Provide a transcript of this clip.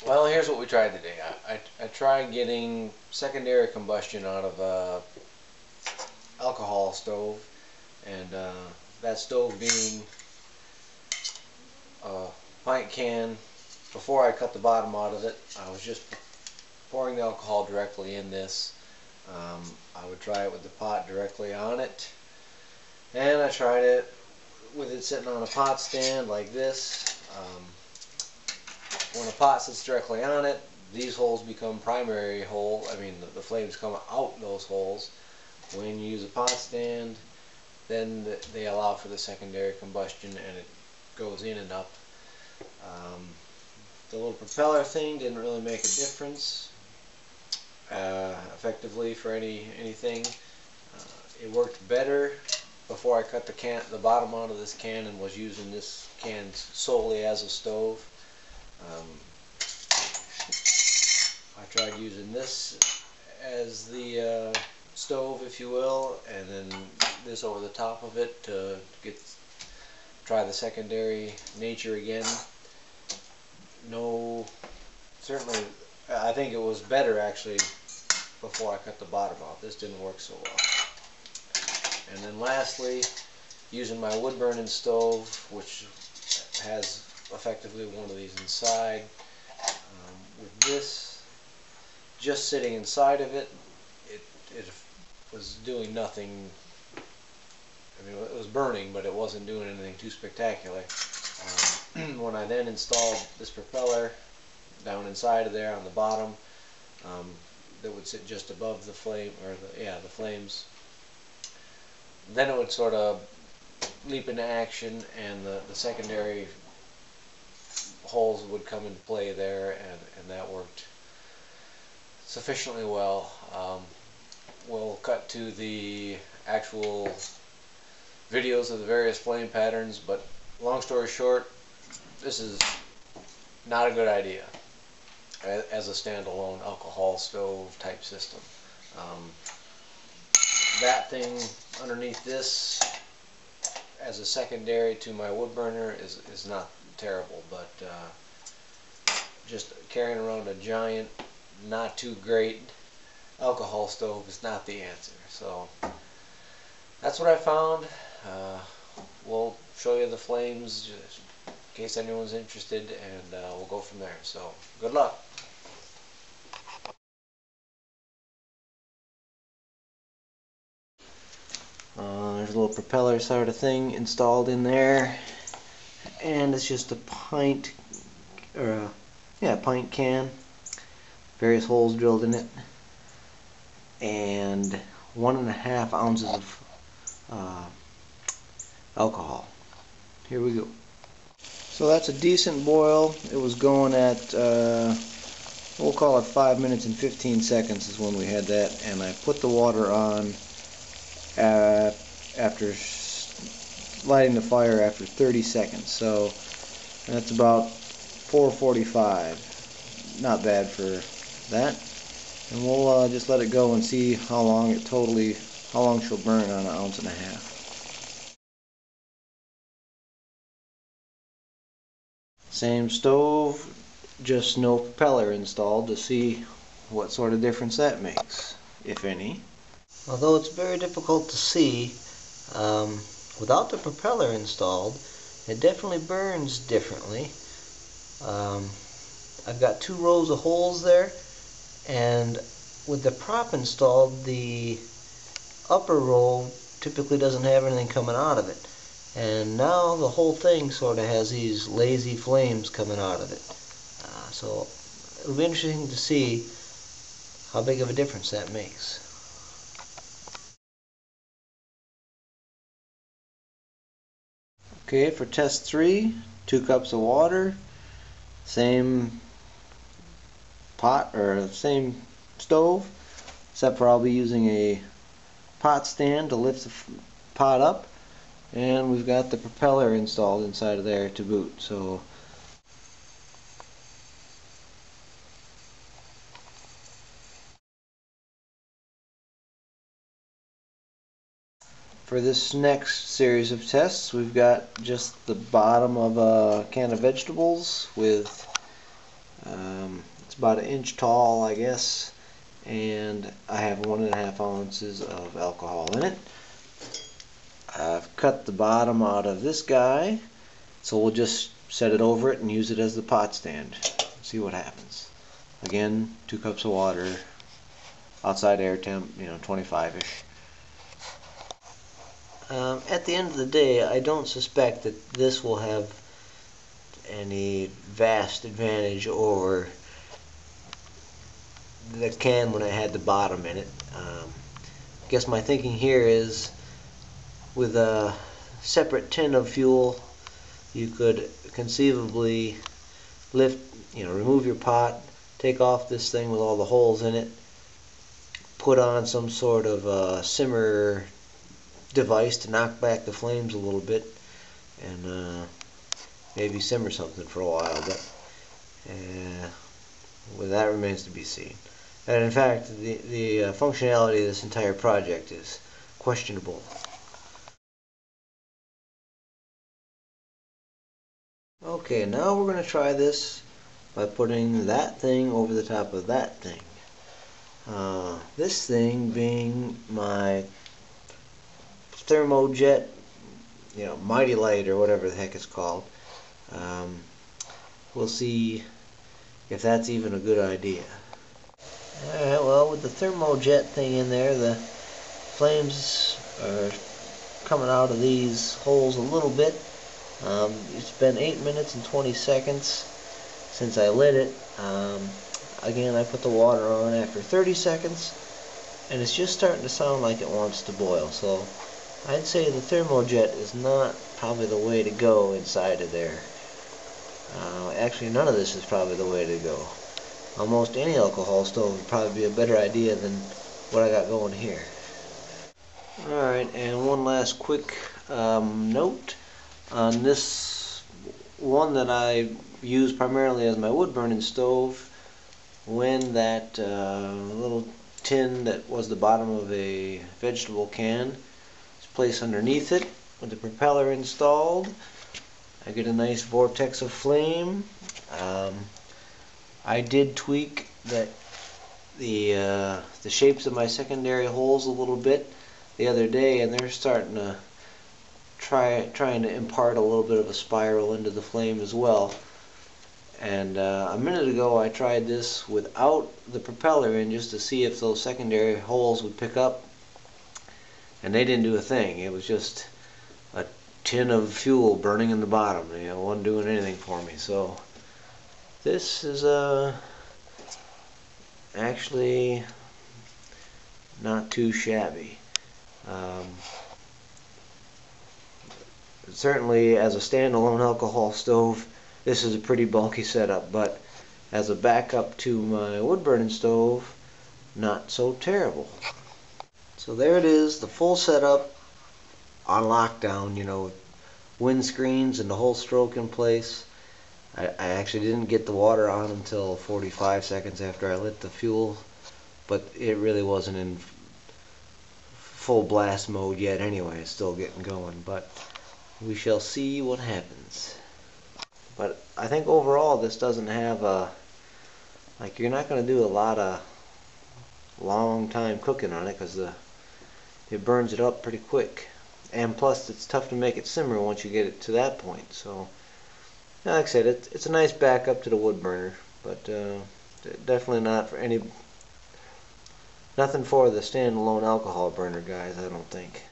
Well, here's what we tried today. I tried getting secondary combustion out of a alcohol stove, and that stove being a pint can. Before I cut the bottom out of it, I was just pouring the alcohol directly in this. I would try it with the pot directly on it, and I tried it with it sitting on a pot stand like this. When a pot sits directly on it, these holes become primary hole. I mean, the flames come out those holes. When you use a pot stand, then they allow for the secondary combustion, and it goes in and up. The little propeller thing didn't really make a difference effectively for anything. It worked better before I cut the bottom out of this can and was using this can solely as a stove. I tried using this as the stove, if you will, and then this over the top of it to try the secondary nature again. No, certainly, I think it was better actually before I cut the bottom off. This didn't work so well. And then lastly, using my wood burning stove, which has effectively one of these inside. With this just sitting inside of it, it was doing nothing. I mean, it was burning, but it wasn't doing anything too spectacular. When I then installed this propeller down inside of there on the bottom, that would sit just above the flame, or the flames, then it would sort of leap into action, and the secondary holes would come into play there, and that worked sufficiently well. We'll cut to the actual videos of the various flame patterns, but long story short, this is not a good idea as a standalone alcohol stove type system. That thing underneath this as a secondary to my wood burner is not terrible, but just carrying around a giant, not too great alcohol stove is not the answer. So that's what I found. We'll show you the flames just in case anyone's interested, and we'll go from there. So good luck. There's a little propeller sort of thing installed in there, and it's just a pint, or a pint can, various holes drilled in it, and 1.5 ounces of alcohol. Here we go. So that's a decent boil. It was going at we'll call it 5 minutes and 15 seconds is when we had that, and I put the water on after lighting the fire after 30 seconds. So that's about 4:45. Not bad for that. And we'll just let it go and see how long she'll burn on 1.5 ounces. Same stove, just no propeller installed, to see what sort of difference that makes, if any. Although it's very difficult to see, without the propeller installed, it definitely burns differently. I've got 2 rows of holes there, and with the prop installed, the upper row typically doesn't have anything coming out of it. And now the whole thing sort of has these lazy flames coming out of it. So it'll be interesting to see how big of a difference that makes. Okay, for test 3, 2 cups of water, same pot or same stove, except for I'll be using a pot stand to lift the pot up, and we've got the propeller installed inside of there to boot. So for this next series of tests, we've got just the bottom of a can of vegetables with It's about 1 inch tall, I guess, and I have 1.5 ounces of alcohol in it. I've cut the bottom out of this guy, so we'll just set it over it and use it as the pot stand. See what happens. Again, 2 cups of water, outside air temp, 25-ish. At the end of the day, I don't suspect that this will have any vast advantage over the can when I had the bottom in it. I guess my thinking here is, with a separate tin of fuel, you could conceivably remove your pot, take off this thing with all the holes in it, put on some sort of simmer device to knock back the flames a little bit, and maybe simmer something for a while, but well, that remains to be seen. And in fact, the functionality of this entire project is questionable. Okay, now we're going to try this by putting that thing over the top of that thing. This thing being my thermojet, Mighty Light or whatever the heck it's called. We'll see if that's even a good idea. Alright, well, with the thermojet thing in there, the flames are coming out of these holes a little bit. It's been 8 minutes and 20 seconds since I lit it. Again, I put the water on after 30 seconds, and it's just starting to sound like it wants to boil. So I'd say the thermojet is not probably the way to go inside of there. Actually, none of this is probably the way to go. Almost any alcohol stove would probably be a better idea than what I got going here. Alright, and one last quick note on this one that I use primarily as my wood burning stove. When that little tin that was the bottom of a vegetable can is placed underneath it with the propeller installed, I get a nice vortex of flame. I did tweak the shapes of my secondary holes a little bit the other day, and they're starting to trying to impart a little bit of a spiral into the flame as well. And a minute ago I tried this without the propeller in, just to see if those secondary holes would pick up, and they didn't do a thing. It was just a tin of fuel burning in the bottom. It wasn't doing anything for me. So this is actually not too shabby. Certainly as a standalone alcohol stove, this is a pretty bulky setup, but as a backup to my wood burning stove, not so terrible. So there it is, the full setup on lockdown, with windscreens and the whole stroke in place. I actually didn't get the water on until 45 seconds after I lit the fuel, but it really wasn't in full blast mode yet anyway. It's still getting going, but we shall see what happens. But I think overall this doesn't have you're not going to do a lot of long time cooking on it, because it burns it up pretty quick, and plus it's tough to make it simmer once you get it to that point. So like I said, it's a nice backup to the wood burner, but definitely not for nothing for the standalone alcohol burner guys, I don't think.